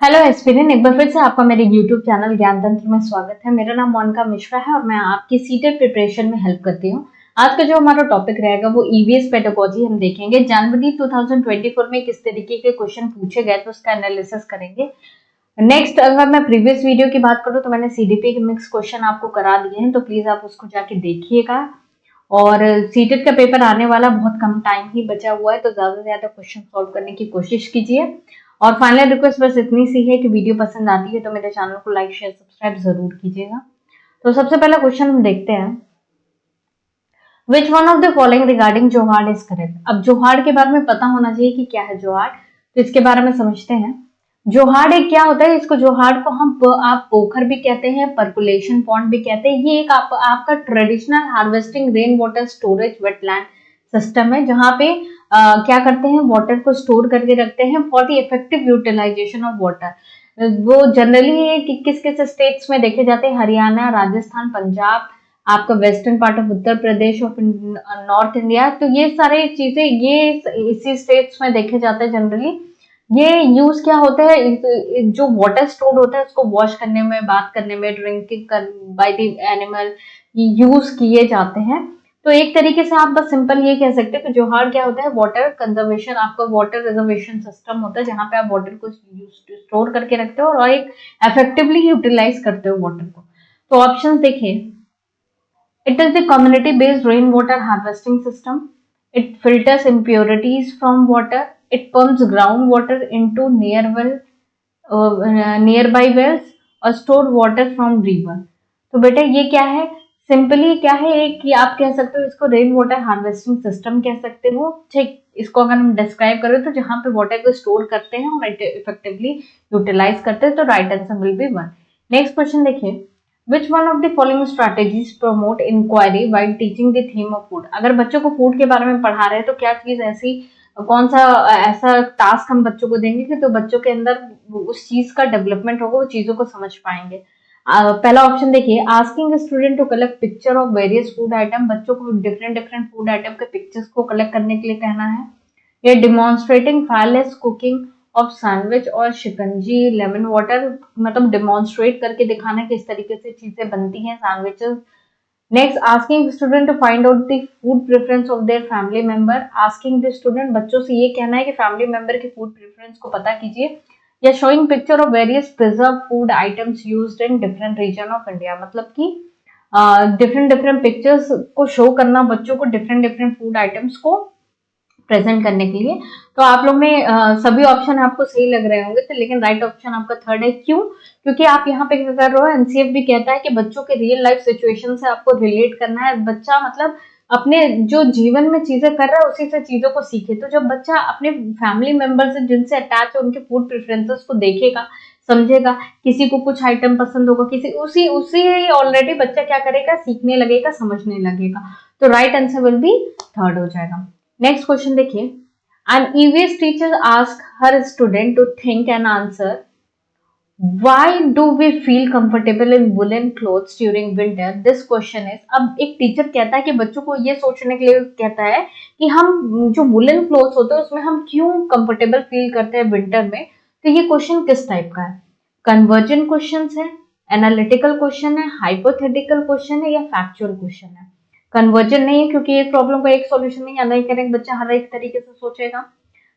Hello aspirant, एक बार फिर से आपका मेरे यूट्यूब चैनल ज्ञान तंत्र में स्वागत है। मेरा नाम मोनिका मिश्रा है और मैं आपकी सीटेट प्रिपरेशन में हेल्प करती हूँ। आज का जो हमारा टॉपिक रहेगा वो ईवीएस पेडागोजी हम देखेंगे। जनवरी 2024 में किस तरीके के क्वेश्चन पूछे गए तो उसका एनालिसिस करेंगे। नेक्स्ट, अगर मैं प्रीवियस वीडियो की बात करूँ तो मैंने सीडीपी के मिक्स क्वेश्चन आपको करा दिए हैं, तो प्लीज आप उसको जाके देखिएगा। और सीटेट का पेपर आने वाला बहुत कम टाइम ही बचा हुआ है, तो ज्यादा से ज्यादा क्वेश्चन सॉल्व करने की कोशिश कीजिए। और फाइनल रिक्वेस्ट बस इतनी सी है कि वीडियो पसंद आती है तो मेरे चैनल को लाइक शेयर सब्सक्राइब जरूर कीजिएगा। तो सबसे पहला क्वेश्चन हम देखते हैं, which one of the following regarding johad is correct. अब जोहाड़ के बारे में पता होना चाहिए कि क्या है जोहाड़, तो इसके बारे में समझते हैं। जोहाड़ एक क्या होता है, इसको जोहाड़ को हम आप पोखर भी कहते हैं, पर्कुलेशन पॉन्ड भी कहते हैं। ये एक आपका traditional harvesting rain water storage wetland system है, जहाँ पे क्या करते हैं, वाटर को स्टोर करके रखते हैं for the effective utilisation of water. वो जनरली किस किस स्टेट्स में देखे जाते हैं, हरियाणा, राजस्थान, पंजाब, आपका western part of Uttar Pradesh of north India. तो ये सारी चीजें ये इसी स्टेट्स में देखे जाते हैं जनरली। ये यूज क्या होता है, जो वाटर स्टोर होता है उसको वॉश करने में, बात करने में, ड्रिंकिंग कर बाय द एनिमल यूज किए जाते हैं। तो एक तरीके से आप बस सिंपल ये कह सकते हैं कि जोहाड़ क्या होता है, वाटर कंजर्वेशन, आपका वाटर रिजर्वेशन सिस्टम होता है, जहां पे आप वाटर को स्टोर करके रखते हो और एक इफेक्टिवली यूटिलाइज करते हो वाटर को। तो ऑप्शन देखिए, it is the community based rainwater harvesting system. It filters impurities from water. It pumps groundwater into nearby wells और store water from river. तो बेटा ये क्या है, सिंपली क्या है, एक कि आप कह सकते हो इसको रेन वाटर हार्वेस्टिंग सिस्टम कह सकते हो। ठीक, इसको अगर हम डिस्क्राइब करें तो जहां पे वाटर को स्टोर करते हैं और इफेक्टिवली यूटिलाइज करते हैं, तो right answer will B 1। Next question देखिए, Which one of the following strategies promote inquiry while teaching the theme of food? अगर बच्चों को फूड के बारे में पढ़ा रहे हैं तो क्या चीज ऐसी, कौन सा ऐसा टास्क हम बच्चों को देंगे कि तो बच्चों के अंदर उस चीज का डेवलपमेंट होगा, वो चीजों को समझ पाएंगे। पहला ऑप्शन देखिए, asking student to collect picture of various food item. बच्चों को डिफरेंट डिफरेंट फूड आइटम के पिक्चर्स को कलेक्ट करने के लिए कहना है। ये demonstrating fireless cooking of sandwich और शिकंजी लेमन वाटर, मतलब डिमॉन्स्ट्रेट करके दिखाना किस तरीके से चीजें बनती हैं sandwiches. Next, asking student to find out the food preference of their family member. Asking the student, बच्चों से ये कहना है कि फैमिली मेंबर के फूड प्रेफरेंस को पता कीजिए। या showing picture of various preserve food items used in different region of India, मतलब कि डिफरेंट डिफरेंट पिक्चर्स को शो करना बच्चों को डिफरेंट डिफरेंट फूड आइटम्स को प्रेजेंट करने के लिए। तो आप लोग में सभी ऑप्शन आपको सही लग रहे होंगे, तो लेकिन राइट ऑप्शन आपका थर्ड है। क्यों? क्योंकि आप यहाँ पे क्या कर रहे हो, एनसीएफ भी कहता है कि बच्चों के रियल लाइफ सिचुएशन से आपको रिलेट करना है। बच्चा मतलब अपने जो जीवन में चीजें कर रहा है उसी से चीजों को सीखे। तो जब बच्चा अपने फैमिली मेंबर से जिनसे अटैच है उनके फूड प्रेफरेंसेस को देखेगा, समझेगा, किसी को कुछ आइटम पसंद होगा, किसी उसी उसी ऑलरेडी बच्चा क्या करेगा, सीखने लगेगा, समझने लगेगा। तो right answer will be third हो जाएगा। नेक्स्ट क्वेश्चन देखिए, an EVS teacher asked her student to think and answer why do we feel comfortable in woolen clothes during winter. This question is, अब एक टीचर कहता है कि बच्चों को ये सोचने के लिए कहता है कि हम जो वुलन क्लोथ्स होते हैं उसमें हम क्यों कंफर्टेबल फील करते हैं विंटर में। तो ये क्वेश्चन किस टाइप का है, कन्वर्जेंट क्वेश्चन है, एनालिटिकल क्वेश्चन है, हाइपोथेटिकल क्वेश्चन है या फैक्चुअल क्वेश्चन है। कन्वर्जन नहीं है क्योंकि एक प्रॉब्लम का एक सॉल्यूशन नहीं, अलग करेंगे बच्चा हर एक तरीके से सोचेगा।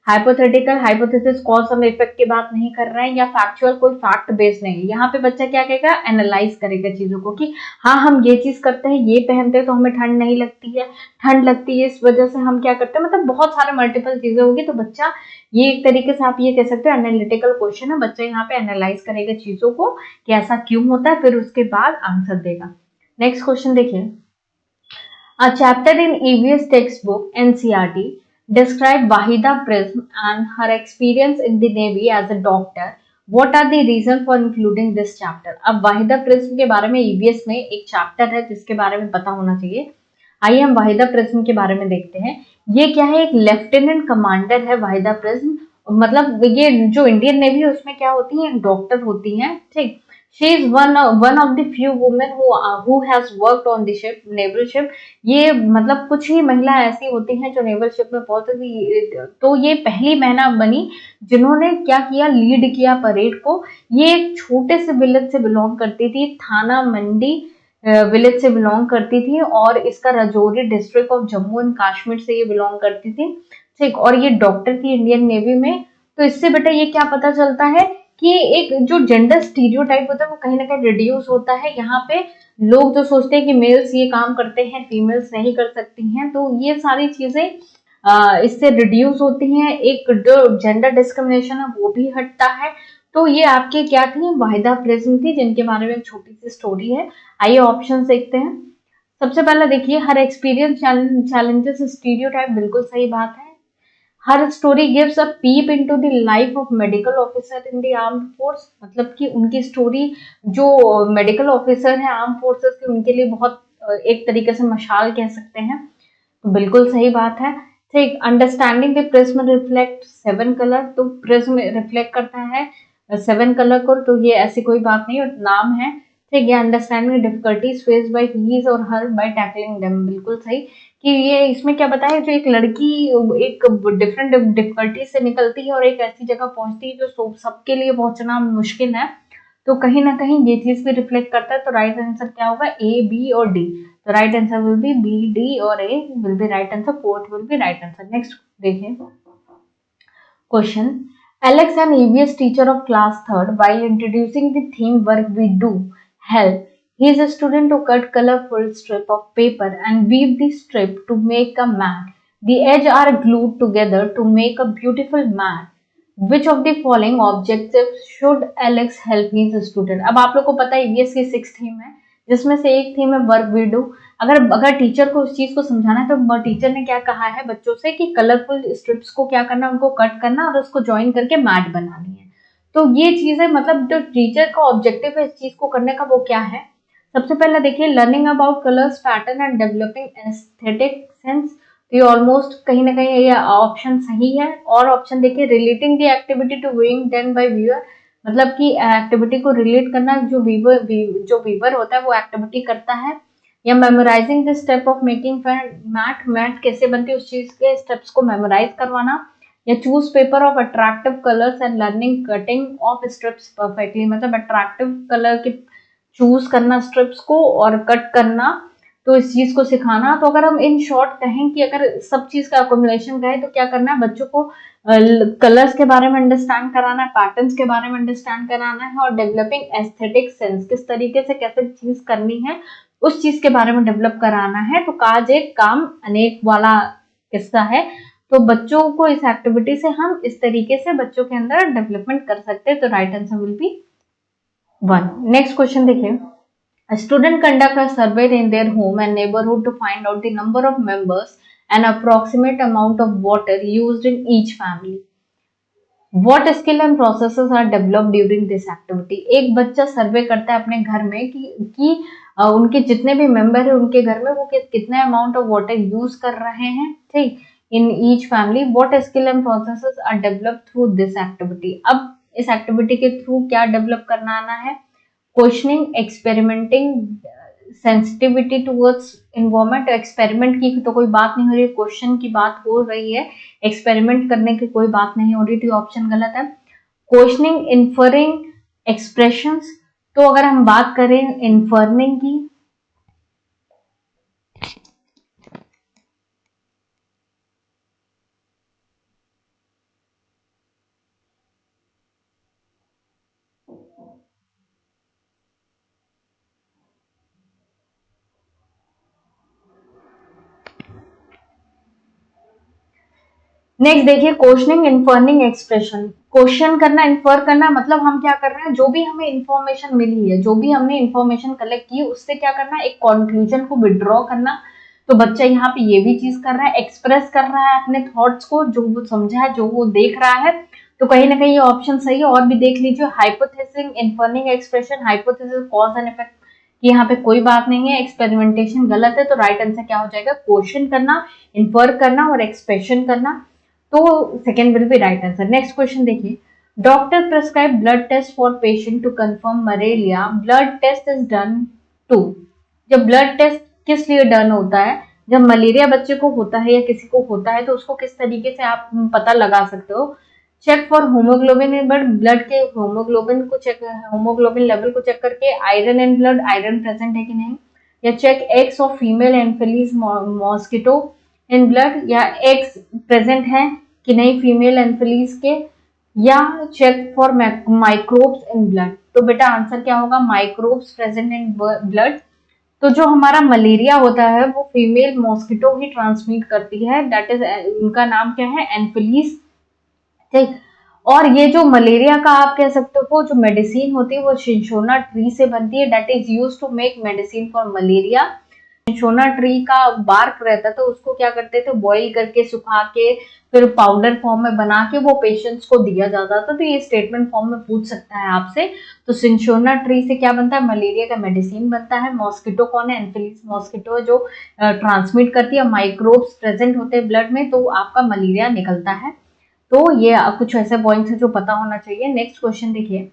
Hypothetical, hypothesis cause and effect की बात नहीं कर रहे हैं, या फैक्चुअल कोई फैक्ट बेस्ड नहीं है। यहाँ पे बच्चा क्या करेगा, एनालाइज करेगा चीजों को कि हाँ हम ये चीज करते हैं, ये पहनते हैं तो हमें ठंड नहीं लगती है, ठंड लगती है इस वजह से हम क्या करते हैं, मतलब बहुत सारे मल्टीपल चीजें होगी। तो बच्चा ये एक तरीके से आप ये कह सकते हो एनालिटिकल क्वेश्चन है। बच्चा यहाँ पे एनालाइज करेगा चीजों को कि ऐसा क्यों होता है, फिर उसके बाद आंसर देगा। नेक्स्ट क्वेश्चन देखिए, a chapter in EVS textbook NCERT described Wahida Prism and her experience in the Navy as a doctor. What are the reasons for including this chapter? अब वाहिदा प्रिज्म के बारे में EVS में एक chapter है जिसके बारे में पता होना चाहिए। आइए हम वाहिदा प्रिज्म के बारे में देखते हैं। ये क्या है, एक लेफ्टिनेंट कमांडर है वाहिदा प्रिज्म, मतलब ये जो इंडियन नेवी है उसमें क्या होती है, डॉक्टर होती है। ठीक, she is one of the few women who has worked on the ship naval ship. ये मतलब कुछ ही महिला ऐसी होती हैं जो नेवल शिप में पहुंचती थी। तो ये पहली महिला बनी जिन्होंने क्या किया, लीड किया परेड को। ये एक छोटे से विलेज से बिलोंग करती थी, थाना मंडी विलेज से बिलोंग करती थी, और इसका Rajouri district of Jammu and Kashmir से ये बिलोंग करती थी। ठीक, और ये डॉक्टर थी इंडियन नेवी में। तो इससे बेटा ये क्या पता चलता है कि एक जो जेंडर स्टीरियोटाइप होता है वो कहीं ना कहीं रिड्यूस होता है। यहाँ पे लोग जो सोचते हैं कि मेल्स ये काम करते हैं, फीमेल्स नहीं कर सकती हैं, तो ये सारी चीजें इससे रिड्यूस होती हैं। एक जो जेंडर डिस्क्रिमिनेशन है वो भी हटता है। तो ये आपके क्या थी, वाहिदा प्रिज्म थी, जिनके बारे में एक छोटी सी स्टोरी है। आइए ऑप्शन देखते हैं। सबसे पहले देखिए, हर एक्सपीरियंस चैलेंजेस स्टीरियोटाइप, बिल्कुल सही बात है। हर story gives a peep into the life of medical officer in the armed force, मतलब कि उनकी स्टोरी जो मेडिकल ऑफिसर है आर्म फोर्सेस के, उनके लिए बहुत एक तरीके से मशाल कह सकते हैं। तो बिल्कुल सही बात है। ठीक, understanding the prism reflect 7 colour, तो प्रिज्म रिफ्लेक्ट करता है 7 कलर को, तो ये ऐसी कोई बात नहीं और नाम है। ठीक है, understanding difficulties faced by his और हर बाय टैकलिंग देम, बिल्कुल सही। कि ये इसमें क्या बताया, जो एक लड़की एक डिफरेंट डिफिकल्टी से निकलती है और एक ऐसी जगह पहुंचती है जो सबके लिए पहुंचना मुश्किल है, तो कहीं ना कहीं ये चीज भी रिफ्लेक्ट करता है। तो राइट आंसर क्या होगा, ए, बी और डी। तो right answer will be B, D और A will be right answer, fourth will be right answer. Next देखिए question, Alex, an EVS teacher of class 3rd, while introducing the theme work we do help his student to cut colorful strip of paper and weave the strip to make a mat. The edges are glued together to make a beautiful mat. Which of the following objectives should Alex help his student? अब आप लोग को पता है EVS की 6 theme है, जिसमें से एक थीम है वर्क वी डू। अगर टीचर को उस चीज को समझाना है तो टीचर ने क्या कहा है बच्चों से कि कलरफुल स्ट्रिप्स को क्या करना, उनको कट करना और उसको ज्वाइन करके मैट बनानी है। तो ये चीज है, मतलब जो टीचर का ऑब्जेक्टिव है इस चीज को करने का वो क्या है। सबसे पहले देखिए, learning about colours pattern and developing aesthetic sense. तो ये ऑलमोस्ट कहीं ना कहीं ये ऑप्शन सही है। और ऑप्शन देखिए, relating the activity to viewing done by viewer, मतलब कि एक्टिविटी को रिलेट करना, जो व्यूअर होता है वो एक्टिविटी करता है। या memorising the step of making mat कैसे बनती है उस चीज के स्टेप्स को मेमोराइज करवाना। या choose paper of attractive colours and learning cutting of strips perfectly, मतलब अट्रैक्टिव कलर के चूज करना स्ट्रिप्स को और कट करना, तो इस चीज को सिखाना। तो अगर हम इन शॉर्ट कहें कि अगर सब चीज का अकोमुलेशन कहें तो क्या करना है, बच्चों को कलर्स के बारे में अंडरस्टैंड कराना है, पैटर्न्स के बारे में अंडरस्टैंड कराना है, और डेवलपिंग एस्थेटिक सेंस, किस तरीके से कैसे चीज करनी है उस चीज के बारे में डेवलप कराना है। तो काज एक काम अनेक वाला किस्सा है। तो बच्चों को इस एक्टिविटी से हम इस तरीके से बच्चों के अंदर डेवलपमेंट कर सकते हैं। तो right answer will B 1। Next question देखिए, a student conduct a survey in their home and neighborhood to find out the number of members and approximate amount of water used in each family. What skill and processes are developed during this activity? एक बच्चा सर्वे करता है अपने घर में कि उनके जितने भी मेंबर है उनके घर में वो कितने अमाउंट ऑफ वाटर यूज कर रहे हैं, ठीक, in each family. What skill and processes are developed through this activity? अब इस एक्टिविटी के थ्रू क्या डेवलप करना आना है, questioning, experimenting, sensitivity towards environment. Experiment की तो कोई बात नहीं हो रही, क्वेश्चन की बात हो रही है, एक्सपेरिमेंट करने की कोई बात नहीं हो रही, तो ऑप्शन गलत है। Questioning, inferring, expressions. तो अगर हम बात करें इन्फर्निंग की, नेक्स्ट देखिए, क्वेश्चनिंग, इन्फर्निंग, एक्सप्रेशन। क्वेश्चन करना, इन्फर करना, मतलब हम क्या कर रहे हैं, जो भी हमें इंफॉर्मेशन मिली है, जो भी हमने इंफॉर्मेशन कलेक्ट की उससे क्या करना है, एक कंक्लूजन को विड्रॉ करना। तो बच्चा यहाँ पे ये भी चीज कर रहा है, एक्सप्रेस कर रहा है अपने थॉट्स को, जो वो समझा है, जो वो देख रहा है। तो कहीं ना कहीं ये ऑप्शन सही है। और भी देख लीजिए, hypothesis, inferring, expression, hypothesis, cause and effect, यहाँ पे कोई बात नहीं है, एक्सपेरिमेंटेशन गलत है। तो राइट आंसर क्या हो जाएगा, क्वेश्चन करना, इन्फर करना और एक्सप्रेशन करना। तो second will be right answer. Next question देखिए, doctor prescribe blood test for patient to confirm malaria, blood test is done to. जब ब्लड टेस्ट किस लिए डन होता है, जब मलेरिया बच्चे को होता है या किसी को होता है तो उसको किस तरीके से आप पता लगा सकते हो। Check for hemoglobin in blood के होमोग्लोबिन को चेक, होमोग्लोबिन लेवल को चेक करके, iron in blood, iron present है कि नहीं, या check eggs of female anopheles mosquito in blood, या एग्स प्रेजेंट है कि नहीं फीमेल एनफिलीज के, या check for microbes in blood. तो बेटा आंसर क्या होगा, माइक्रोब्स प्रेजेंट इन ब्लड। तो जो हमारा मलेरिया होता है वो फीमेल मॉस्किटो ही ट्रांसमिट करती है, दैट इज उनका नाम क्या है, एनफिलीज। ठीक। और ये जो मलेरिया का आप कह सकते हो जो मेडिसिन होती है वो सिंशोना ट्री से बनती है, that is used to make medicine for malaria. Cinchona tree का बार्क रहता है तो उसको क्या करते थे, बॉईल करके सुखा के फिर पाउडर फॉर्म में बना के वो पेशेंट्स को दिया जाता था। तो ये स्टेटमेंट फॉर्म में पूछ सकता है आपसे। तो सिंशोना ट्री से क्या बनता है, मलेरिया का मेडिसिन बनता है। मॉस्किटो कौन है, एनफिलीज मॉस्किटो जो ट्रांसमिट करती है, माइक्रोब्स प्रेजेंट होते हैं ब्लड में तो आपका मलेरिया निकलता है। तो ये कुछ ऐसे पॉइंट्स है जो पता होना चाहिए। नेक्स्ट क्वेश्चन देखिए,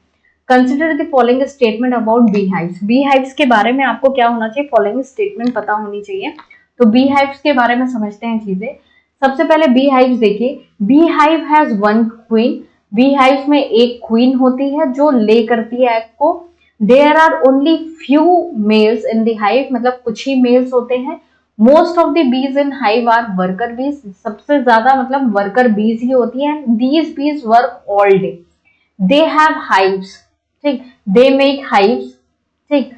consider the following statement about bee hives. Bee hives के बारे में आपको क्या होना चाहिए, फॉलोइंग स्टेटमेंट पता होनी चाहिए। तो बी हाइव्स के बारे में समझते हैं चीजें। सबसे पहले बी हाइव्स देखिए, bee hive has one queen. Bee hives में एक क्वीन होती है जो ले करती है एग को। There are only few males in the hive, मतलब कुछ ही मेल्स होते हैं। Most of the bees in hive are worker बीज, सबसे ज्यादा मतलब वर्कर बीज ही होती हैं। These be's verb all day, they have hives, ठीक, दे मेक हाइव्स, ठीक।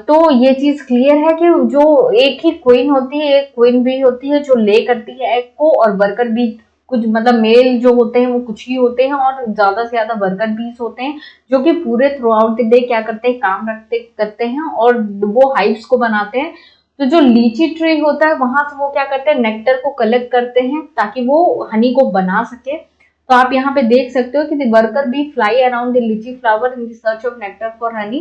तो ये चीज क्लियर है कि जो एक ही क्वीन होती है, एक क्वीन बी होती है जो ले करती है एग को, और वर्कर बी कुछ मतलब मेल जो होते हैं वो कुछ ही होते हैं, और ज्यादा से ज्यादा वर्कर बीज होते हैं जो कि पूरे थ्रू आउट द डे क्या करते हैं, काम रखते करते हैं और वो हाइव्स को बनाते हैं। तो जो लीची ट्री होता है वहां से वो क्या करते हैं, नेक्टर को कलेक्ट करते हैं ताकि वो हनी को बना सके। तो आप यहाँ पे देख सकते हो कि the worker bee fly around the litchi flower in the search of nectar for honey,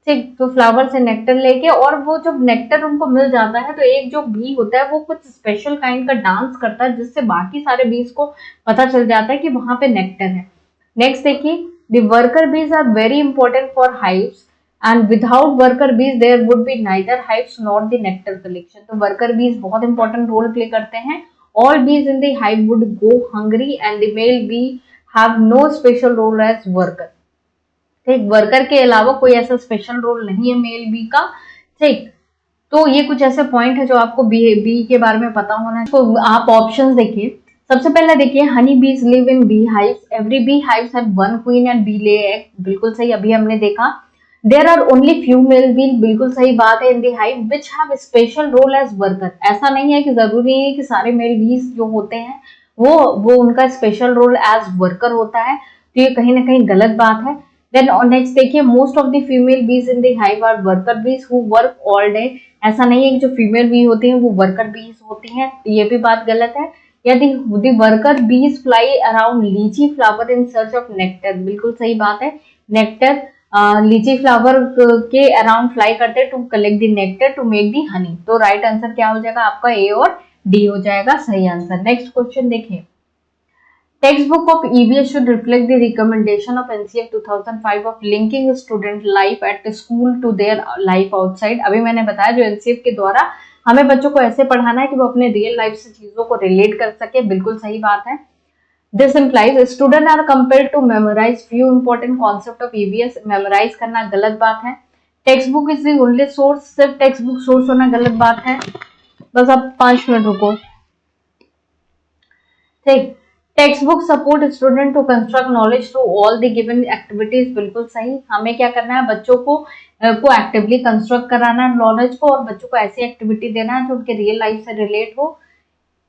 ठीक। तो फ्लावर से नेक्टर लेके, और वो जब नेक्टर उनको मिल जाता है तो एक जो बी होता है वो कुछ स्पेशल काइंड का डांस करता है जिससे बाकी सारे बीज को पता चल जाता है कि वहां पे नेक्टर है। नेक्स्ट देखिए, the worker bees are very important for hives and without worker bees there would be neither hives not the nectar collection. तो वर्कर बीज बहुत इंपॉर्टेंट रोल प्ले करते हैं। All bees in the hive would go hungry and the male bee have no special role as worker। ठीक, worker के अलावा कोई ऐसा special role नहीं है मेल बी का, ठीक। तो ये कुछ ऐसे पॉइंट है जो आपको बी के बारे में पता होना है। तो आप ऑप्शंस देखिए, सबसे पहले देखिए, honey bees live in bee hives, every bee hives have one queen and bee lay egg, बिल्कुल सही, अभी हमने देखा। There are only few male bee, बिल्कुल सही बात है, in the hive which have special role as worker. ऐसा नहीं है कि जरूरी है कि सारे मेल बीज जो होते हैं वो उनका स्पेशल रोल एज वर्कर होता है, तो ये कहीं ना कहीं गलत बात है। देन नेक्स्ट देखिए, most of the female bees in the hive are worker bees who work all day. ऐसा नहीं है कि जो फीमेल बी होती हैं वो वर्कर बीज होती हैं, ये भी बात गलत है। यदि the worker bees fly around litchi flower in search of nectar, बिल्कुल सही बात है, नेक्टर लीची फ्लावर के अराउंड फ्लाई करते हैं to collect the nectar to make the honey. तो राइट आंसर क्या हो जाएगा आपका, ए और डी हो जाएगा सही आंसर। नेक्स्ट क्वेश्चन देखिए, textbook of EVS should reflect the recommendation of NCF 2005 of linking student life at school to their life outside। अभी मैंने बताया जो NCF के द्वारा हमें बच्चों को ऐसे पढ़ाना है कि वो अपने रियल लाइफ से चीजों को रिलेट कर सके, बिल्कुल सही बात है। This implies students are compelled to memorize few important concept of EVS। Memorise करना गलत बात है। Text book is the only source, सिर्फ टेक्स्ट बुक सोर्स होना गलत बात है। बस अब 5 मिनट रुको, ठीक। Text book support student to construct knowledge through all the given activities, बिल्कुल सही। हमें क्या करना है, बच्चों को एक्टिवली कंस्ट्रक्ट कराना है नॉलेज को, और बच्चों को ऐसी एक्टिविटी देना है जो उनके रियल लाइफ से रिलेट हो।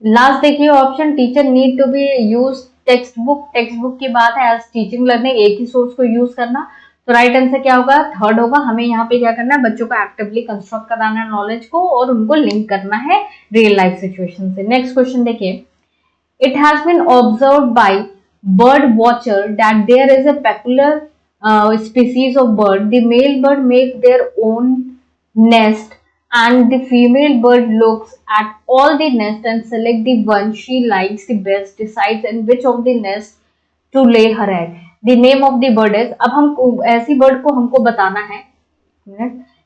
लास्ट देखिए option, teacher need to be use text book, text book की बात है, एज टीचिंग लर्निंग एक ही सोर्स को यूज करना। तो राइट आंसर क्या होगा, थर्ड होगा। हमें यहाँ पे क्या करना है, बच्चों को एक्टिवली कंस्ट्रक्ट कराना है नॉलेज को और उनको लिंक करना है रियल लाइफ सिचुएशन से। नेक्स्ट क्वेश्चन देखिए, it has been observed by bird watcher that there is a peculiar species of bird. The male bird make their own nest and the female bird looks at all the nest and select the one she likes the best, decides in which of the nest to lay her egg. The name of the bird is, अब हम ऐसी bird को हमको बताना है,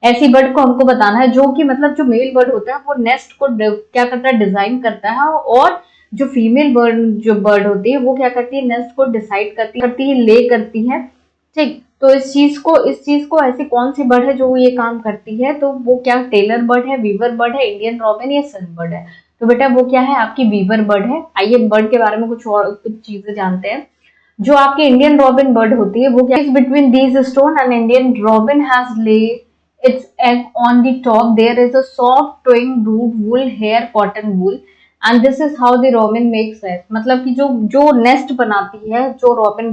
ऐसी bird को हमको बताना है जो कि मतलब जो मेल बर्ड होता है वो नेस्ट को क्या करता है, डिजाइन करता है, और जो फीमेल बर्ड होती है वो क्या करती है, नेस्ट को डिसाइड करती है, ले करती है। ठीक, तो इस चीज को ऐसी कौन सी बर्ड है जो ये काम करती है, तो वो क्या टेलर बर्ड है, वीवर बर्ड है, इंडियन रॉबिन या सन बर्ड है। तो बेटा वो क्या है, आपकी वीवर बर्ड है। आइए बर्ड के बारे में कुछ चीजें जानते हैं। जो आपकी इंडियन रॉबिन बर्ड होती है वो क्या is between these stone and Indian robin has ले its egg on the top. There is a soft twing root wool hair cotton wool and this is how the robin makes nest. मतलब कि जो nest बनाती है, जो robin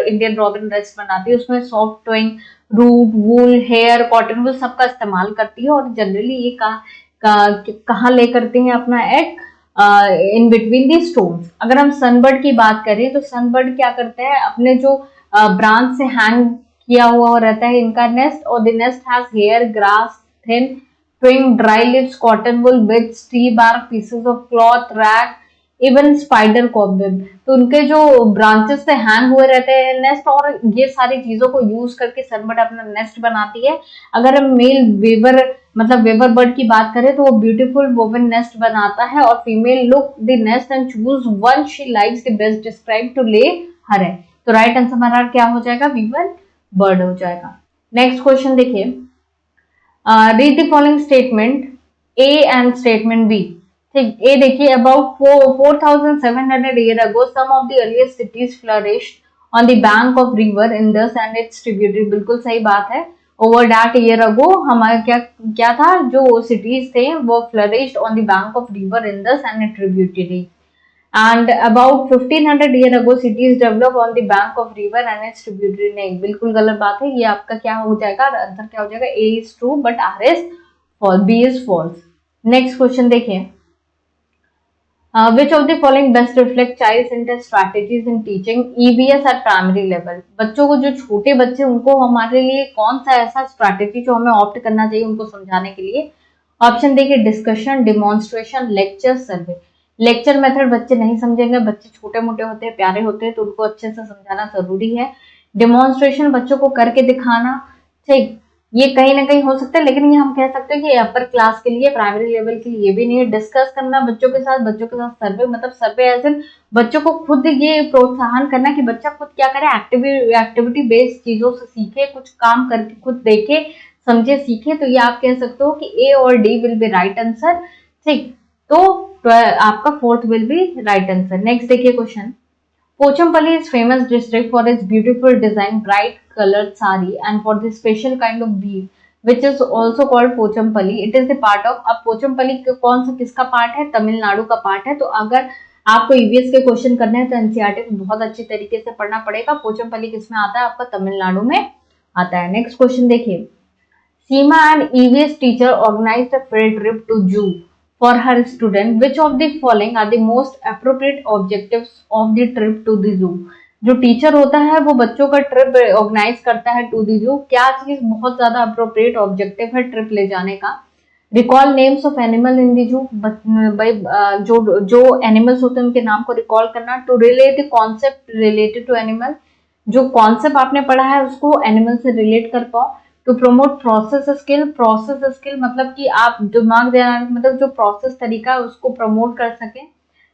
Indian robin nest बनाती है, उसमें सॉफ्ट ट्विंग रूट वूल हेयर कॉटन वूल सबका इस्तेमाल करती है। और जनरली ये कहाँ ले करती है अपना egg, in between the stones. अगर हम सनबर्ड की बात करें तो सनबर्ड क्या करते हैं, अपने जो ब्रांच से हैंग किया हुआ रहता है इनका नेस्ट, और the nest has hair grass thin twig dry leaves cotton wool with tree bark pieces of cloth rag even spider cobweb. तो उनके जो ब्रांचेस से हैंग हुए रहते हैं नेस्ट, और ये सारी चीजों को यूज करके सनबर्ड अपना नेस्ट बनाती है। अगर हम मेल वेवर वेवर बर्ड की बात करें तो वो ब्यूटीफुल वोवन नेस्ट बनाता है, और female look the nest and choose one she likes the best describe to lay her है। तो राइट आंसर हमारा क्या हो जाएगा, वीवर बर्ड हो जाएगा। नेक्स्ट क्वेश्चन देखिए, read the following statement A and statement B. ठीक, ए देखिए, about 4700 year ago some of the earliest cities flourished on the bank of river Indus and its tributary. बिल्कुल सही बात है। ओवर दैट ईयर अगो हमारा क्या था, जो सिटीज थे वो flourished on the bank of river Indus and its tributary. And about 1500 year ago cities developed on the bank of river and its tributary। नहीं, बिल्कुल गलत बात है। ये आपका क्या हो जाएगा, आंसर क्या हो जाएगा, A is true but R is false, B is false। Next question देखिए, which of the following best reflect child's interest strategies in teaching EVS at primary level। बच्चों को, जो छोटे बच्चे, उनको हमारे लिए कौन सा ऐसा स्ट्रैटेजी जो हमें ऑप्ट करना चाहिए उनको समझाने के लिए। ऑप्शन देखिए, डिस्कशन, डिमॉन्स्ट्रेशन, लेक्चर, सर्वे। लेक्चर मेथड बच्चे नहीं समझेंगे, बच्चे छोटे मोटे होते हैं, प्यारे होते हैं, तो उनको अच्छे से समझाना जरूरी है। डिमॉन्स्ट्रेशन बच्चों को करके दिखाना, ठीक, ये कहीं ना कहीं हो सकता है, लेकिन ये हम कह सकते हैं कि अपर क्लास के लिए, प्राइमरी लेवल के लिए भी नहीं है। डिस्कस करना बच्चों के साथ सर्वे, सर्वे एज इन बच्चों को खुद ये प्रोत्साहन करना कि बच्चा खुद क्या करे, एक्टिविटी बेस्ड चीजों से सीखे, कुछ काम करके खुद देखे, समझे, सीखे। तो ये आप कह सकते हो कि ए और D will be right answer. ठीक, तो आपका fourth will be right answer. Next देखिए question, Pochampally is famous district for its beautiful design bright coloured sari and for the special kind of weave which is also called Pochampally. It is the part of, अब पोचमपल्ली कौन सा किसका part है, तमिलनाडु का part है। तो अगर आपको ईवीएस के क्वेश्चन करने हैं तो एनसीईआरटी को बहुत अच्छी तरीके से पढ़ना पड़ेगा। पोचमपल्ली किसमें आता है, आपका तमिलनाडु में आता है। नेक्स्ट क्वेश्चन देखिए, Seema and EVS teacher organised a field trip to zoo for her student, which of the following are the most appropriate objectives of the trip to the zoo। जो टीचर होता है वो बच्चों का ट्रिप ऑर्गेनाइज करता है to the जू, क्या चीज बहुत ज्यादा अप्रोप्रिएट ऑब्जेक्टिव है ट्रिप ले जाने का। Recall names of animal in the zoo, जो एनिमल्स होते हैं उनके नाम को रिकॉल करना। To relate the concept related to animal, जो कॉन्सेप्ट आपने पढ़ा है उसको एनिमल से रिलेट कर पाओ। टू प्रमोट प्रोसेस स्किल मतलब कि आप दिमाग देना, मतलब जो प्रोसेस तरीका है उसको प्रमोट कर सके।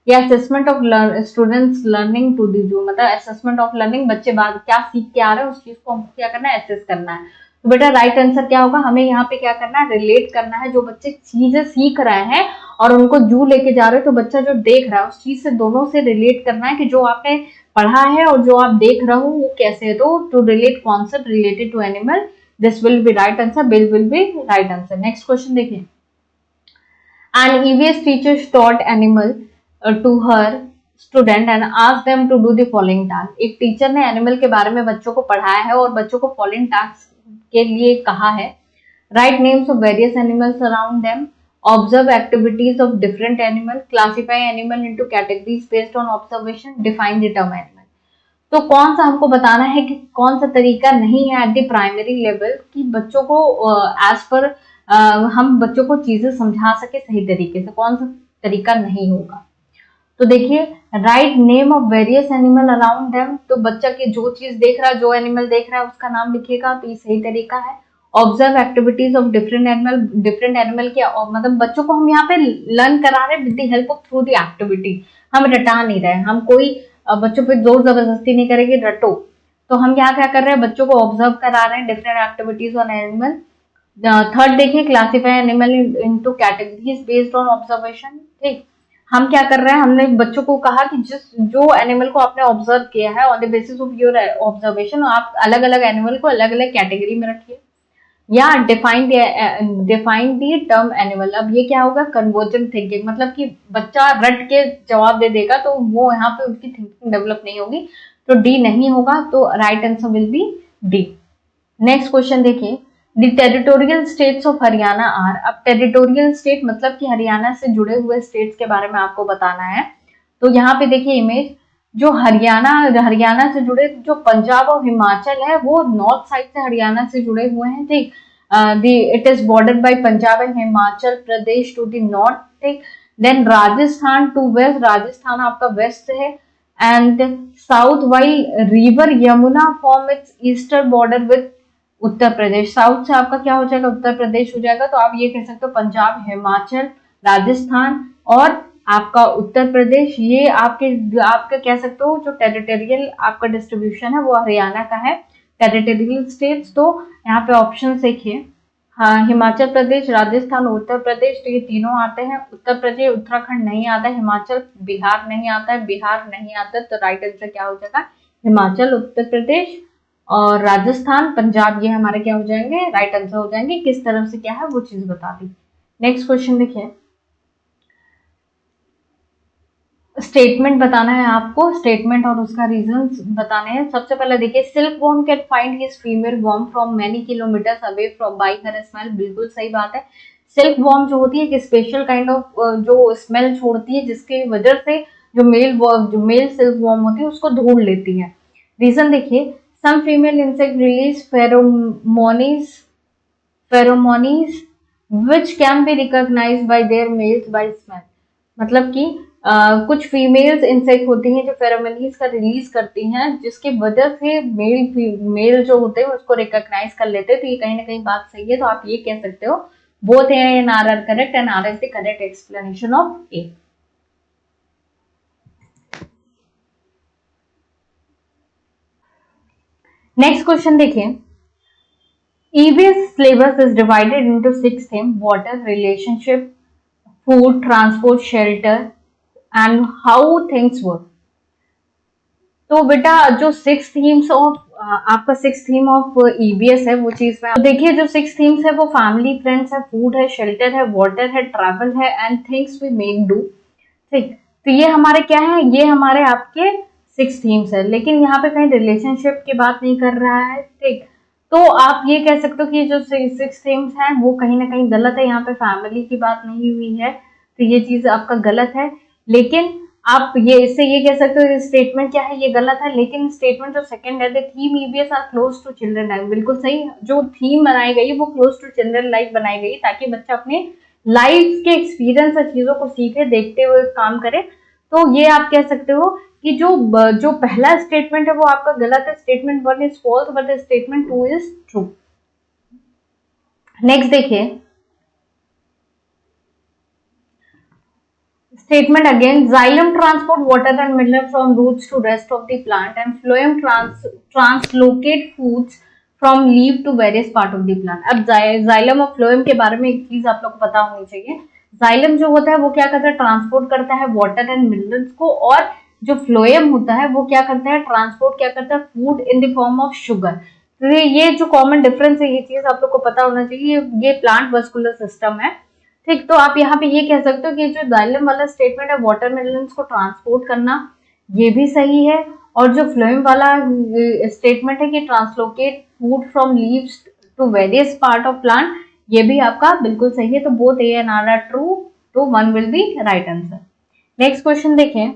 या assessment of students learning to the zoo, मतलब असेसमेंट ऑफ लर्निंग, बच्चे बाद क्या सीख के आ रहे हैं उस चीज को हमको क्या करना है, असेस करना है। तो बेटा राइट आंसर क्या होगा, हमें यहाँ पे क्या करना है, रिलेट करना है। जो बच्चे चीजें सीख रहे हैं और उनको जू लेके जा रहे हैं, तो बच्चा जो देख रहा है उस चीज से, दोनों से रिलेट करना है कि जो आपने पढ़ा है और जो आप देख रहे हो वो कैसे है। तो to relate concept related to animal, this will be right answer, bill will be right answer। next question देखिए, an EVS teacher taught animal to her student and asked them to do the following task। एक teacher ने animal के बारे में बच्चों को पढ़ाया है और बच्चों को फॉलोइंग टास्क के लिए कहा है। Right names of various animals around them, observe activities of different animal, classify animal into categories based on observation, define the term animal. तो कौन सा हमको बताना है कि कौन सा तरीका नहीं है एट द प्राइमरी लेवल कि बच्चों को एज पर हम बच्चों को चीजें समझा सके सही तरीके से, कौन सा तरीका नहीं होगा। तो देखिए write name of various animal around them, तो बच्चा के जो चीज देख रहा है, जो एनिमल देख रहा है उसका नाम लिखेगा, तो ये सही तरीका है। Observe activities of different animal क्या, मतलब बच्चों को हम यहाँ पे लर्न करा रहे हैं with the help of through the activity, हम रटा नहीं रहे, हम कोई बच्चों पे जोर जबरदस्ती नहीं करेंगे रटो। तो हम यहाँ क्या कर रहे हैं, बच्चों को ऑब्जर्व करा रहे हैं different activities on animal. Third देखिए classify animal into categories based on observation. ठीक, हम क्या कर रहे हैं, हमने बच्चों को कहा कि जो एनिमल को आपने ऑब्जर्व किया है on the basis of your observation, आप अलग अलग एनिमल को अलग अलग कैटेगरी में रखिए, या डिफाइन दी टर्म एनिमल। अब ये क्या होगा, कन्वर्जेंट थिंकिंग, मतलब कि बच्चा रट के जवाब दे देगा तो वो यहाँ पे उसकी थिंकिंग डेवलप नहीं होगी, तो डी नहीं होगा, तो right answer will be D. Next question देखिए, the territorial states of Haryana are. अब टेरिटोरियल स्टेट मतलब कि हरियाणा से जुड़े हुए स्टेट्स के बारे में आपको बताना है। तो यहाँ पे देखिए इमेज, जो हरियाणा से जुड़े जो पंजाब और हिमाचल है वो नॉर्थ साइड से हरियाणा से जुड़े हुए हैं। ठीक, it is bordered by Punjab and Himachal Pradesh to the north. ठीक, then Rajasthan to west, Rajasthan आपका वेस्ट से है, and south while river Yamuna form its eastern border with Uttar Pradesh. South से आपका क्या हो जाएगा, उत्तर प्रदेश हो जाएगा। तो आप ये कह सकते हो पंजाब, हिमाचल, राजस्थान और आपका उत्तर प्रदेश, ये आपके कह सकते हो जो टेरिटोरियल आपका डिस्ट्रीब्यूशन है वो हरियाणा का है, टेरिटोरियल स्टेट्स। तो यहाँ पे ऑप्शन देखिए, हाँ हिमाचल प्रदेश, राजस्थान, उत्तर प्रदेश, तो ये तीनों आते हैं। उत्तर प्रदेश उत्तराखंड नहीं आता, हिमाचल बिहार नहीं आता है, बिहार नहीं आता, तो राइट आंसर क्या हो जाएगा, हिमाचल, उत्तर प्रदेश और राजस्थान, पंजाब, ये हमारे क्या हो जाएंगे, राइट आंसर हो जाएंगे। किस तरफ से क्या है वो चीज बता दी। नेक्स्ट क्वेश्चन देखिए, स्टेटमेंट बताना है आपको, स्टेटमेंट और उसका रीजन बताने हैं। सबसे पहले देखिए, silk worm can find his female worm from many kilometres away from by her smell. बिल्कुल सही बात है। सिल्क वॉर्म जो होती है एक स्पेशल काइंड ऑफ जो स्मेल छोड़ती है, जिसकी वजह से जो मेल सिल्क वॉर्म होती है उसको ढूंढ लेती है। रीजन देखिए, some female insect release pheromones which can be recognized by their males by smell। मतलब कि कुछ फीमेल्स इंसेक्ट होती हैं जो फेरोमोन्स का रिलीज करती हैं, जिसकी वजह से मेल जो होते हैं उसको रिकॉग्नाइज कर लेते हैं। तो ये कहीं ना कहीं बात सही है, तो आप ये कह सकते हो both A and R are correct and R is the correct explanation of A. Next question देखिए, EVS syllabus is divided into 6 themes: water, relationship, food, transport, shelter and how things work। तो बेटा जो 6 themes of आपका 6 theme of EVS है वो चीज में तो देखिए, जो 6 themes है वो फैमिली, फ्रेंड्स है, फूड है, शेल्टर है, वाटर है, ट्रैवल है and things we make do. ठीक, तो ये हमारे क्या है, ये हमारे आपके 6 थीम्स है, लेकिन यहाँ पे कहीं रिलेशनशिप की बात नहीं कर रहा है। ठीक, तो आप ये कह सकते हो कि जो 6 थीम्स हैं वो कहीं ना कहीं गलत है, यहाँ पे फैमिली की बात नहीं हुई है, तो ये चीज आपका गलत है। लेकिन आप ये इससे ये कह सकते हो स्टेटमेंट क्या है, ये गलत है, लेकिन स्टेटमेंट जो सेकंड है, the theme EVS are close to children life, बिल्कुल सही। जो थीम बनाई गई वो क्लोज टू चिल्ड्रन लाइफ बनाई गई ताकि बच्चा अपने लाइफ के एक्सपीरियंस और चीजों को सीखे, देखते हुए काम करे। तो ये आप कह सकते हो कि जो पहला स्टेटमेंट है वो आपका गलत है, statement 1 is false but statement 2 is true. Next देखिए, statement again, xylem transport water and mineral from roots to rest of the plant and phloem translocate foods from leave to various part of the plant. अब xylem और phloem के बारे में एक चीज आप लोग को पता होनी चाहिए, जाइलम जो होता है वो क्या करता है, ट्रांसपोर्ट करता है वाटर एंड मिनरल्स को, और जो फ्लोएम होता है वो क्या करता है, ट्रांसपोर्ट क्या करता है, food in the form of sugar. तो ये जो कॉमन डिफरेंस है, ये चीज आप लोग को पता होना चाहिए, ये प्लांट वस्कुलर सिस्टम है। ठीक, तो आप यहाँ पे ये कह सकते हो कि जो जाइलम वाला स्टेटमेंट है वाटर मिनरल्स को ट्रांसपोर्ट करना, ये भी सही है, और जो फ्लोएम वाला स्टेटमेंट है कि translocate food from leaves to various part of plant, ये भी आपका बिल्कुल सही है। तो both A and R are true, तो 1 will be right answer. Next question देखें,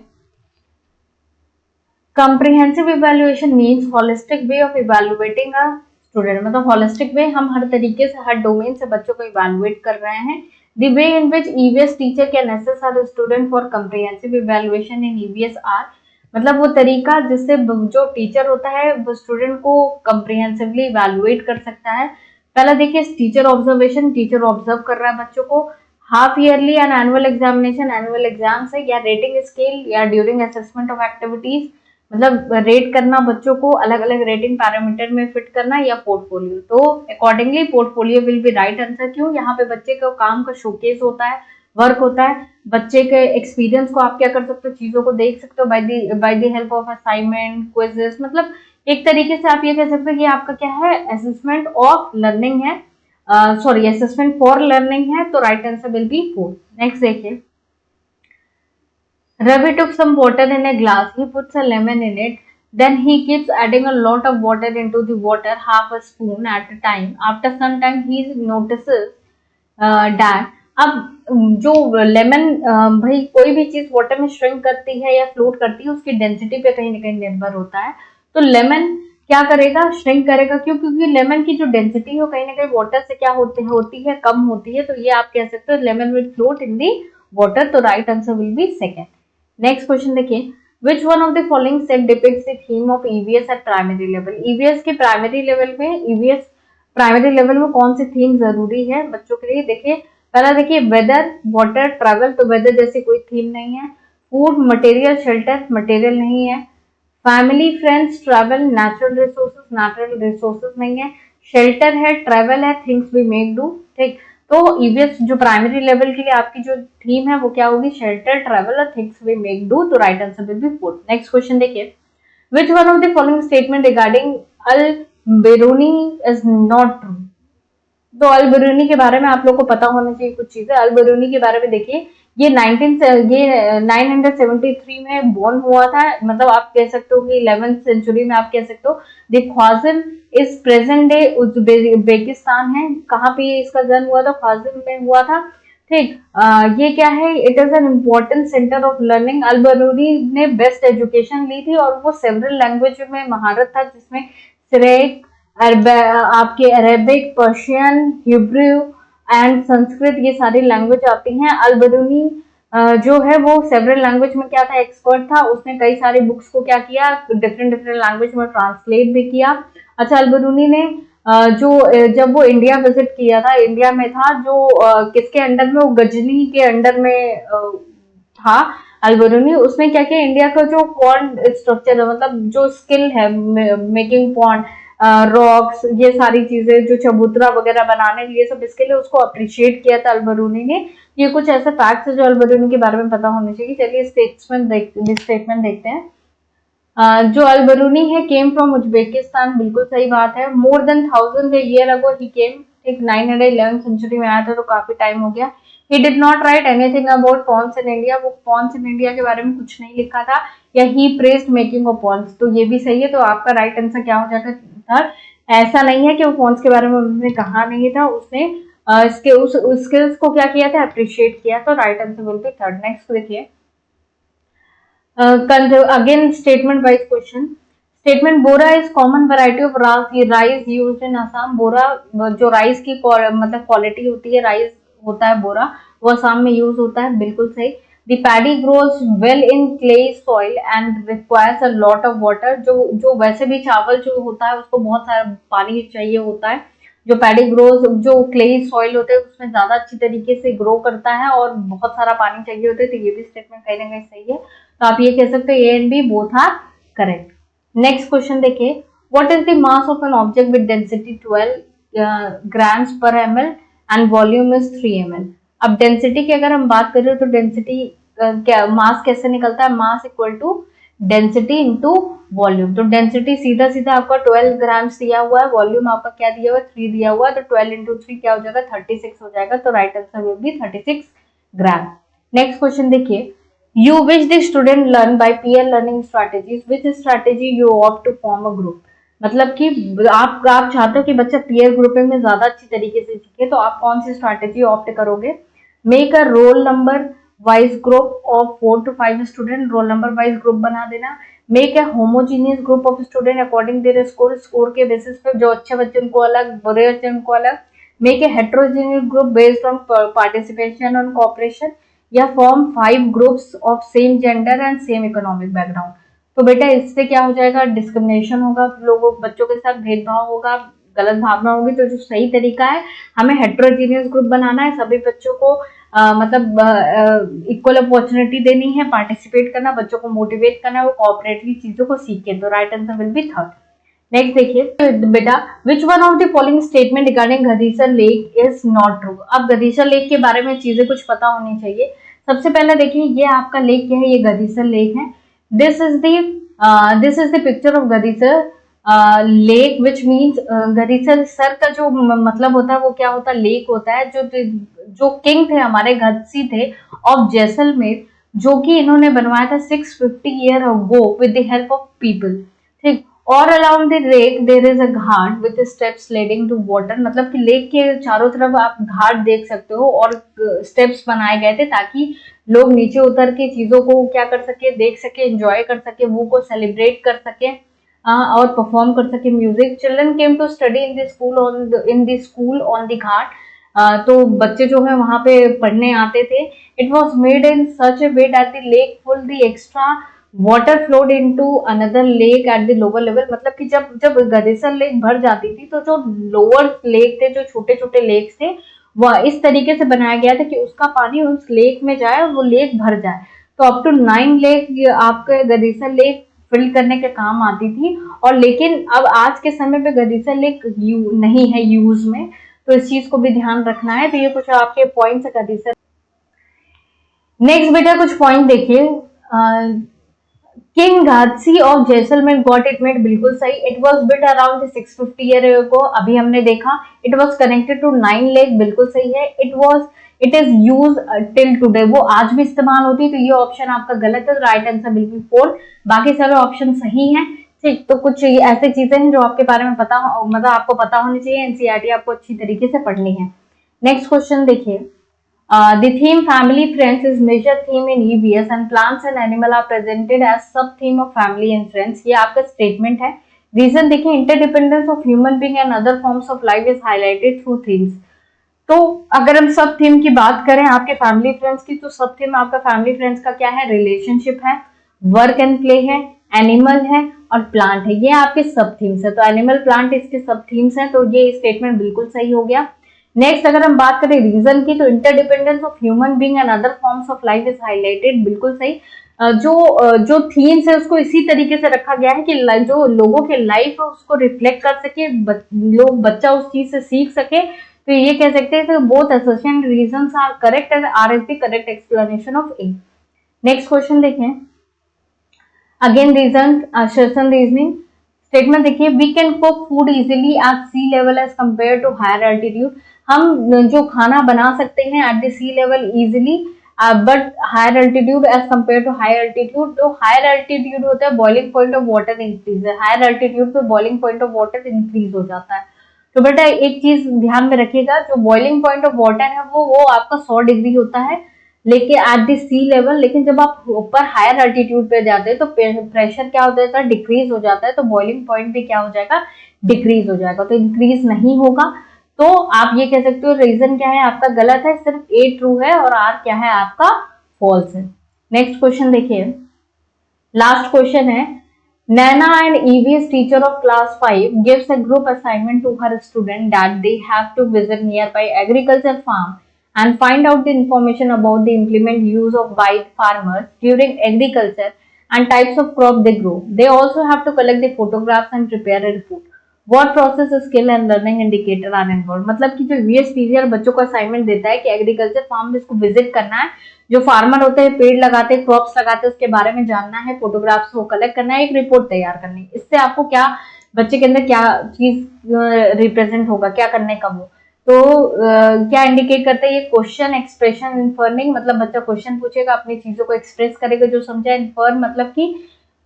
comprehensive evaluation means holistic way of evaluating a student। मतलब holistic way, हम हर तरीके से हर डोमेन से बच्चों को इवेलुएट कर रहे हैं, The way in which EVS teacher can assess a student for comprehensive evaluation in EVS are, मतलब वो तरीका जिससे जो टीचर होता है वो स्टूडेंट को कंप्रिहेंसिवली इवैल्यूएट कर सकता है। पहला देखिए टीचर ऑब्जर्वेशन, टीचर ऑब्जर्व कर रहा है बच्चों को, half yearly and annual examination, annual exam से, या रेटिंग स्केल या ड्यूरिंग असेसमेंट ऑफ एक्टिविटीज, मतलब रेट करना बच्चों को, अलग अलग रेटिंग पैरामीटर में फिट करना, या पोर्टफोलियो। तो accordingly portfolio will be right answer. क्यों? यहाँ पे बच्चे का काम का शोकेस होता है, वर्क होता है, बच्चे के एक्सपीरियंस को आप क्या कर सकते हो, चीजों को देख सकते हो by the help of assignment, quizzes, मतलब एक तरीके से आप ये कह सकते हो कि आपका क्या है, असेसमेंट ऑफ लर्निंग है, सॉरी असेसमेंट फॉर लर्निंग है। तो right answer will be 4। Next देखिए, Ravi took some water in a glass. He puts a lemon in it. Then he keeps adding a lot of water into the water, half a spoon at a time. After some time, he notices that अब जो lemon, भाई कोई भी चीज water में shrink करती है या फ्लोट करती है उसकी डेंसिटी पे कहीं ना कहीं निर्भर होता है। तो लेमन क्या करेगा, श्रिंक करेगा। क्यों? क्योंकि लेमन की जो डेंसिटी है कहीं ना कहीं वाटर से क्या होती है, कम होती है। तो ये आप कह सकते हो lemon will float in the water. तो right answer will be second. Next question देखिए, which one of the following set depicts the theme of EVS at primary level. EVS के प्राइमरी लेवल में, ईवीएस प्राइमरी लेवल में कौन सी theme जरूरी है बच्चों के लिए? देखिए पहला देखिए, वेदर, वाटर, ट्रैवल। तो वेदर जैसी कोई थीम नहीं है। फूड, मटेरियल, शेल्टर, मटेरियल नहीं है। Family, friends, travel, natural resources नहीं है। शेल्टर है, ट्रैवल है, थिंग्स वी मेक डू। ठीक, तो ईवीएस जो प्राइमरी लेवल के लिए आपकी जो थीम है वो क्या होगी, शेल्टर, ट्रैवल और थिंग्स वी मेक डू। तो right answer will be 4। Next question देखिए, which one of the following statement regarding Al Biruni is not true. तो अल बेरूनी के बारे में आप लोग को पता होना चाहिए कुछ चीजें। अल बेरूनी के बारे में देखिए, ये 973 में बोर्न हुआ था। मतलब आप कह सकते हो कि 11th सेंचुरी में आप कह सकते हो। द ख्वारिज़्म इस प्रेजेंट डे उज्बेकिस्तान है। कहाँ पे इसका जन्म हुआ था? ख्वारिज़्म में हुआ था। ठीक, ये क्या है, it is an important centre of learning. Al Biruni ने बेस्ट एजुकेशन ली थी और वो सेवरल लैंग्वेज में महारत था, जिसमें सिरेक, आपके Arabic, Persian, Hebrew and Sanskrit, ये सारी लैंग्वेज आती हैं। अल बेरूनी जो है वो सेवरल लैंग्वेज में क्या था, एक्सपर्ट था। उसने कई सारी बुक्स को क्या किया, डिफरेंट लैंग्वेज में ट्रांसलेट भी किया। अच्छा, अल बेरूनी ने जब वो इंडिया विजिट किया था, इंडिया में था जो किसके अंडर में, वो गजनी के अंडर में था अल बेरूनी। उसने क्या किया, इंडिया का जो पॉन्ड स्ट्रक्चर है, मतलब जो स्किल है मेकिंग पॉन्ड, रॉक्स, ये सारी चीजें जो चबूतरा वगैरह बनाने, ये सब इसके लिए उसको अप्रिशिएट किया था अल बेरूनी ने। ये कुछ ऐसे फैक्ट्स है जो अल बेरूनी के बारे में पता होने चाहिए। चलिए स्टेटमेंट देखते हैं। जो अल बेरूनी है केम फ्रॉम उज्बेकिस्तान, बिल्कुल सही बात है। मोर देन 1000 ईयर अगो ही केम, ठीक 911 सेंचुरी में आया था, तो काफी टाइम हो गया। He did not write anything about ponds in India, वो पॉन्स इन इंडिया के बारे में कुछ नहीं लिखा था। या he praised making of ponds, तो ये भी सही है। तो आपका राइट आंसर क्या हो जाएगा था? ऐसा नहीं है कि वो पॉन्स के बारे में उन्होंने कहा नहीं था, उसने इसके उस स्किल्स को क्या किया था, अप्रिशिएट किया। तो right answer will be third. Next देखिए, again statement wise question. Statement, Bora is common variety of rice used in Assam. Bora जो राइस की मतलब क्वालिटी होती है, राइस होता है बोरा, वो असम में यूज होता है, बिल्कुल सही। The paddy grows well in clay soil and requires a lot of water। जो वैसे भी चावल जो होता है उसको बहुत सारा पानी चाहिए होता है। जो पैडी ग्रोज, जो क्ले सॉइल होते हैं उसमें ज्यादा अच्छी तरीके से ग्रो करता है और बहुत सारा पानी चाहिए होता है। तो ये भी स्टेटमेंट कहीं ना कहीं सही है। तो आप ये कह सकते हो A and B both are correct. Next question देखिए, what is the mass of an object with density 12 grams per ml and volume is 3 ml। अब डेंसिटी की अगर हम बात करें तो डेंसिटी क्या, मास कैसे निकलता है, mass equal to density into volume. तो डेंसिटी सीधा सीधा आपका 12 ग्राम्स दिया हुआ है, वॉल्यूम आपका क्या दिया हुआ है, 3 दिया हुआ है। तो 12 इंटू 3 क्या हो जाएगा, 36 हो जाएगा। तो right answer will B 36 gram. Next question देखिए, you wish the student learn by peer learning strategies, which strategy you opt to form a group। मतलब कि आप चाहते हो कि बच्चा पीयर ग्रुपिंग में ज्यादा अच्छी तरीके से सीखे, तो आप कौन सी स्ट्रैटेजी ऑप्ट करोगे? Make a roll number wise group of 4 to 5 student, roll number wise group बना देना। Make a homogeneous group of student according their score, score के बेसिस पे जो अच्छे बच्चे उनको अलग, बुरे बच्चे उनको अलग। Make a heterogeneous group based on participation on cooperation, या form 5 groups of same gender and same economic background. तो बेटा इससे क्या हो जाएगा, डिस्क्रिमिनेशन होगा, लोगों बच्चों के साथ भेदभाव होगा, गलत भावना होगी। तो जो सही तरीका है, हमें हेट्रोजीनियस ग्रुप बनाना है, सभी बच्चों को मतलब इक्वल अपॉर्चुनिटी देनी है, पार्टिसिपेट करना, बच्चों को मोटिवेट करना है, वो कोऑपरेटिवली चीजों को सीखे। तो right answer will be third. Next देखिए बेटा, which one of the following statement regarding Gadisar lake is not true. अब गदीसर लेक के बारे में चीजें कुछ पता होनी चाहिए। सबसे पहले देखिए, ये आपका लेक क्या है, ये गदीसर लेक है। This is the picture of Gadisar lake, which means Gadisar सर का जो मतलब होता है वो क्या होता है, लेक होता है। जो किंग थे हमारे, गदसी थे ऑफ जैसलमेर, जो कि इन्होंने बनवाया था 650 year ago with the help of people. ठीक, और around the lake there is a ghat with steps leading to water, मतलब कि लेक के चारों तरफ आप घाट देख सकते हो और स्टेप्स बनाए गए थे ताकि लोग नीचे उतर के चीजों को क्या कर सके, देख सके, एंजॉय कर सके, वो को सेलिब्रेट कर सके और परफॉर्म कर सके music. Children came to study in the school on the ghat. तो बच्चे जो है वहां पे पढ़ने आते थे। It was made in such a way that the lake full the extra water flowed into another lake at the lower level, मतलब कि जब जब गदेसर लेक भर जाती थी तो जो लोअर लेक थे, जो छोटे छोटे लेक थे, वह इस तरीके से बनाया गया था कि उसका पानी उस लेक में जाए और वो लेक भर जाए। तो अप टू 9 लेक आपके गदेसर लेक फिल करने के काम आती थी। और लेकिन अब आज के समय पे गदीसर लेक नहीं है यूज में, तो इस चीज को भी ध्यान रखना है। तो ये कुछ आपके पॉइंट्स है गदीसर। नेक्स्ट बेटा कुछ पॉइंट देखिए, king Gadsi of Jaisalmer got it made, बिल्कुल सही। It was built around 650 year को, अभी हमने देखा। It was connected to 9 lake, बिल्कुल सही है। It is use till today, वो आज भी इस्तेमाल होती है। तो ये ऑप्शन आपका गलत है, राइट आंसर बिल्कुल 4। बाकी सारे ऑप्शन सही हैं। ठीक, तो कुछ ऐसी चीजें हैं जो आपके बारे में पता, मतलब आपको पता होनी चाहिए। एनसीईआरटी आपको अच्छी तरीके से पढ़नी है। नेक्स्ट क्वेश्चन देखिए, the theme family friends is major theme in EVS and plants and animal are presented as sub theme of family and friends। ये आपका स्टेटमेंट है। रीजन देखिए, interdependence of human being and other forms of life is highlighted through themes. तो अगर हम सब theme की बात करें आपके फैमिली फ्रेंड्स की, तो सब थीम आपका फैमिली फ्रेंड्स का क्या है, रिलेशनशिप है, वर्क एंड प्ले है, एनिमल है और प्लांट है। ये आपके सब थीम्स है। तो एनिमल प्लांट इसके सब थीम्स हैं। तो ये स्टेटमेंट बिल्कुल सही हो गया। नेक्स्ट अगर हम बात करें रीजन की, तो interdependence of human being and other forms of life is highlighted, बिल्कुल सही। जो थीम्स है उसको इसी तरीके से रखा गया है कि जो लोगों के लाइफ है उसको रिफ्लेक्ट कर सके, बच्चा उस चीज से सीख सके। तो ये कह सकते हैं both assertion reasons are correct and R is the correct explanation of A. Next question देखें, again reason assertion reasoning statement देखिए, we can cook food easily at sea level as compare to higher altitude. हम जो खाना बना सकते हैं at the sea level easily, but higher altitude as compare to higher altitude. जो higher altitude होता है boiling point of water increase है, हायर अल्टीट्यूड पे boiling point of water increase हो जाता है। तो बेटा एक चीज ध्यान में रखिएगा, जो बॉइलिंग पॉइंट ऑफ वाटर है वो आपका 100 डिग्री होता है लेकिन एट द सी लेवल, लेकिन जब आप ऊपर हायर अल्टीट्यूड पे जाते हैं तो प्रेशर क्या हो जाता है, डिक्रीज हो जाता है। तो बॉइलिंग पॉइंट भी क्या हो जाएगा, डिक्रीज हो जाएगा। तो इंक्रीज नहीं होगा। तो आप ये कह सकते हो रीजन क्या है आपका गलत है, सिर्फ ए ट्रू है और आर क्या है आपका फॉल्स है। नेक्स्ट क्वेश्चन देखिए, लास्ट क्वेश्चन है, Nana, an EVS teacher of class 5, gives a group assignment to her student that they have to visit nearby agriculture farm and find out the information about the implement use of by farmers during agriculture and types of crop they grow. They also have to collect the photographs and prepare a report. What process, skill and learning indicator are involved? मतलब कि जो VS teacher बच्चों को assignment देता है कि agriculture farm में इसको विजिट करना है, जो फार्मर होते हैं पेड़ लगाते हैं, क्रॉप्स लगाते हैं, उसके बारे में जानना है, फोटोग्राफ्स को कलेक्ट करना है, एक रिपोर्ट तैयार करनी है। इससे आपको क्या, बच्चे के अंदर क्या चीज रिप्रेजेंट होगा, क्या करने का वो, तो क्या इंडिकेट करता है ये, क्वेश्चन एक्सप्रेशन इन्फर्मिंग, मतलब बच्चा क्वेश्चन पूछेगा, अपनी चीजों को एक्सप्रेस करेगा जो समझा, इन्फर्म मतलब कि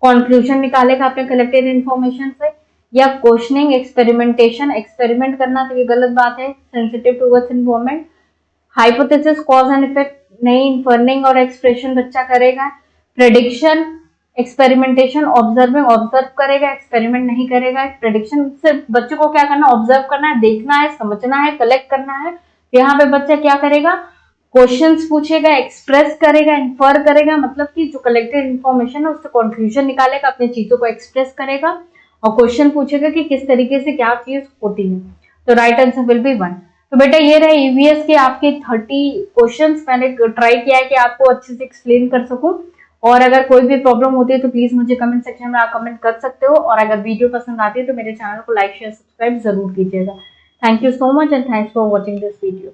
कंक्लूजन निकालेगा अपने कलेक्टेड इन्फॉर्मेशन से, या क्वेश्चनिंग एक्सपेरिमेंटेशन, एक्सपेरिमेंट करना तो ये गलत बात है, sensitive towards informant, hypothesis cause and effect नहीं, इन्फर्मिंग और एक्सप्रेशन बच्चा करेगा, प्रेडिक्शन एक्सपेरिमेंटेशन, ऑब्जर्विंग, ऑब्जर्व करेगा, एक्सपेरिमेंट नहीं करेगा। प्रेडिक्शन से बच्चे को क्या करना, ऑब्जर्व करना है, देखना है, समझना है, कलेक्ट करना है। यहाँ पे बच्चा क्या करेगा, क्वेश्चंस पूछेगा, एक्सप्रेस करेगा, इन्फर करेगा, मतलब कि जो कलेक्टेड इन्फॉर्मेशन है उससे कंक्लूजन निकालेगा, अपनी चीजों को एक्सप्रेस करेगा और क्वेश्चन पूछेगा कि किस तरीके से क्या चीज होती है। तो राइट आंसर विल बी 1। तो बेटा ये रहे ईवीएस के आपके 30 क्वेश्चंस। मैंने ट्राई किया है कि आपको अच्छे से एक्सप्लेन कर सकूं। और अगर कोई भी प्रॉब्लम होती है तो प्लीज मुझे कमेंट सेक्शन में आप कमेंट कर सकते हो। और अगर वीडियो पसंद आती है तो मेरे चैनल को लाइक शेयर सब्सक्राइब जरूर कीजिएगा। Thank you so much and thanks for watching this video.